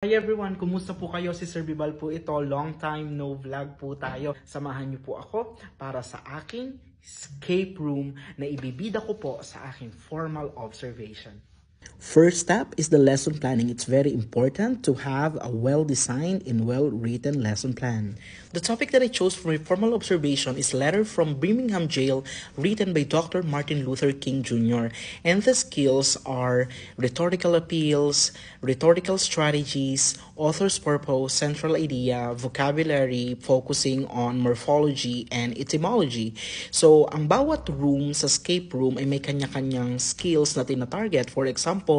Hi everyone! Kumusta po kayo? Si Sir Bibal po ito. Long time no vlog po tayo. Samahan niyo po ako para sa aking escape room na ibibida ko po sa aking formal observation. First step is the lesson planning. It's very important to have a well-designed and well-written lesson plan. The topic that I chose for my formal observation is Letter from Birmingham Jail written by Dr. Martin Luther King Jr. And the skills are rhetorical appeals, rhetorical strategies, author's purpose, central idea, vocabulary, focusing on morphology and etymology. So, ang bawat room sa escape room ay may kanya-kanyang skills na tina-target. For example,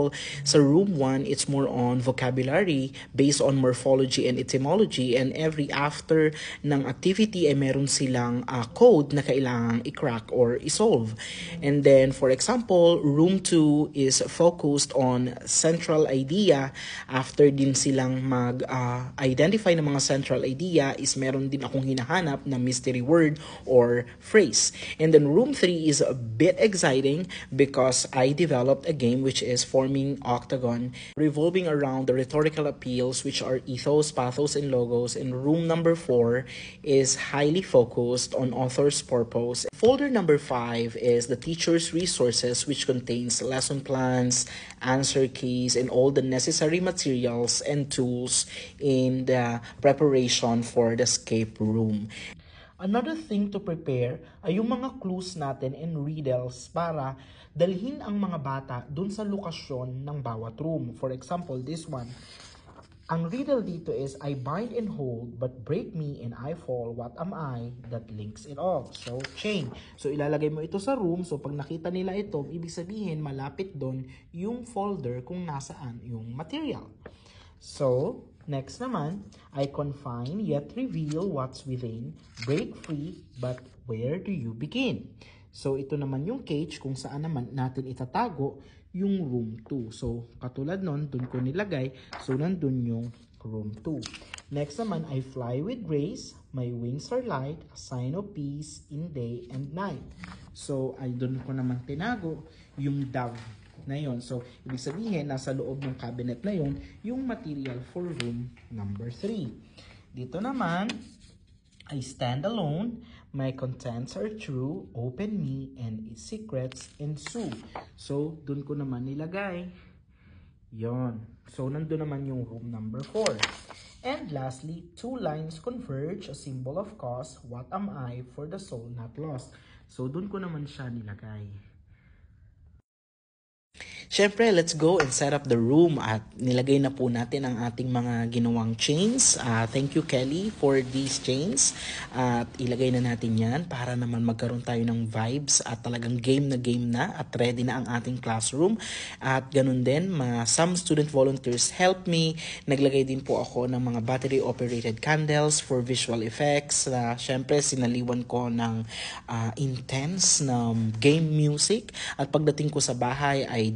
sa room 1, it's more on vocabulary based on morphology and etymology, and every after ng activity ay meron silang code na kailangang i-crack or i-solve. And then, for example, room 2 is focused on central idea. After din silang mag-identify ng mga central idea is meron din akong hinahanap na mystery word or phrase. And then room 3 is a bit exciting because I developed a game which is forming octagon revolving around the rhetorical appeals, which are ethos, pathos, and logos. And room number 4 is highly focused on author's purpose. Folder number 5 is the teacher's resources, which contains lesson plans, answer keys, and all the necessary materials and tools in the preparation for the escape room. Another thing to prepare ay yung mga clues natin and riddles para dalhin ang mga bata dun sa lokasyon ng bawat room. For example, this one. Ang riddle dito is, I bind and hold, but break me and I fall. What am I that links it all? So, chain. So, ilalagay mo ito sa room. So, pag nakita nila ito, ibig sabihin, malapit doon yung folder kung nasaan yung material. So, next naman, I confine yet reveal what's within. Break free, but where do you begin? So, ito naman yung cage kung saan naman natin itatago yung room 2. So, katulad nun, dun ko nilagay. So, nandun yung room 2. Next naman, I fly with grace. My wings are light, a sign of peace in day and night. So, ay dun ko naman tinago yung dove na yon. So, ibig sabihin, nasa loob ng cabinet na yon yung material for room number 3. Dito naman, I stand alone, my contents are true, open me, and its secrets ensue. So, dun ko naman nilagay. Yon. So, nandun naman yung room number 4. And lastly, 2 lines converge, a symbol of cause, what am I for the soul not lost. So, dun ko naman siya nilagay. Siyempre, let's go and set up the room at nilagay na po natin ang ating mga ginawang chains. Thank you, Kelly, for these chains. At ilagay na natin yan para naman magkaroon tayo ng vibes at talagang game na at ready na ang ating classroom. At ganun din, some student volunteers help me. Naglagay din po ako ng mga battery-operated candles for visual effects. Siyempre, sinaliwan ko ng intense na game music. At pagdating ko sa bahay ay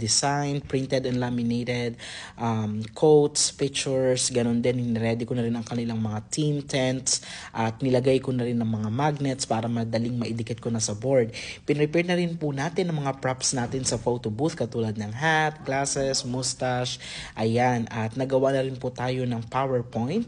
printed and laminated quotes, pictures, ganun din. Ready ko na rin ang kanilang mga team tents at nilagay ko na rin ng mga magnets para madaling maidikit ko na sa board. Pinrepare na rin po natin ang mga props natin sa photo booth katulad ng hat, glasses, mustache, ayan. At nagawa na rin po tayo ng PowerPoint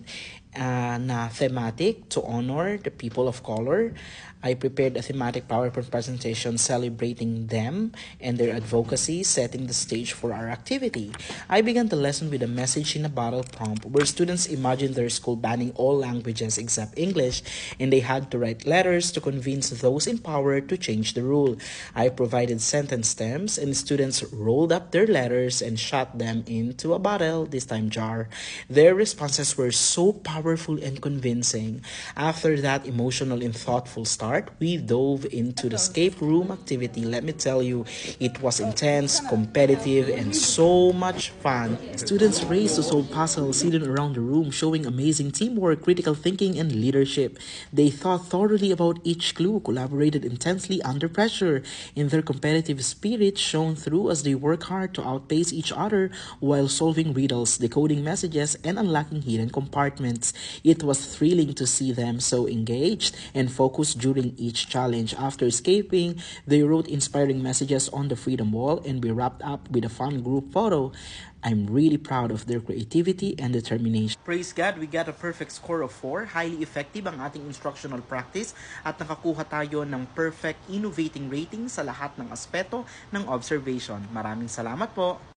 na thematic to honor the people of color. I prepared a thematic PowerPoint presentation celebrating them and their advocacy, setting the stage for our activity. I began the lesson with a message in a bottle prompt where students imagined their school banning all languages except English, and they had to write letters to convince those in power to change the rule. I provided sentence stems, and students rolled up their letters and shot them into a bottle, this time jar. Their responses were so powerful and convincing. After that emotional and thoughtful start, we dove into the escape room activity. Let me tell you, it was intense, competitive, and so much fun. Students raced to solve puzzles hidden around the room, showing amazing teamwork, critical thinking, and leadership. They thought thoroughly about each clue, collaborated intensely under pressure, and their competitive spirit shone through as they worked hard to outpace each other while solving riddles, decoding messages, and unlocking hidden compartments. It was thrilling to see them so engaged and focused during each challenge. After escaping, they wrote inspiring messages on the Freedom Wall and we wrapped up with a fun group photo. I'm really proud of their creativity and determination. Praise God, we got a perfect score of 4. Highly effective ang ating instructional practice at nakakuha tayo ng perfect innovating rating sa lahat ng aspeto ng observation. Maraming salamat po!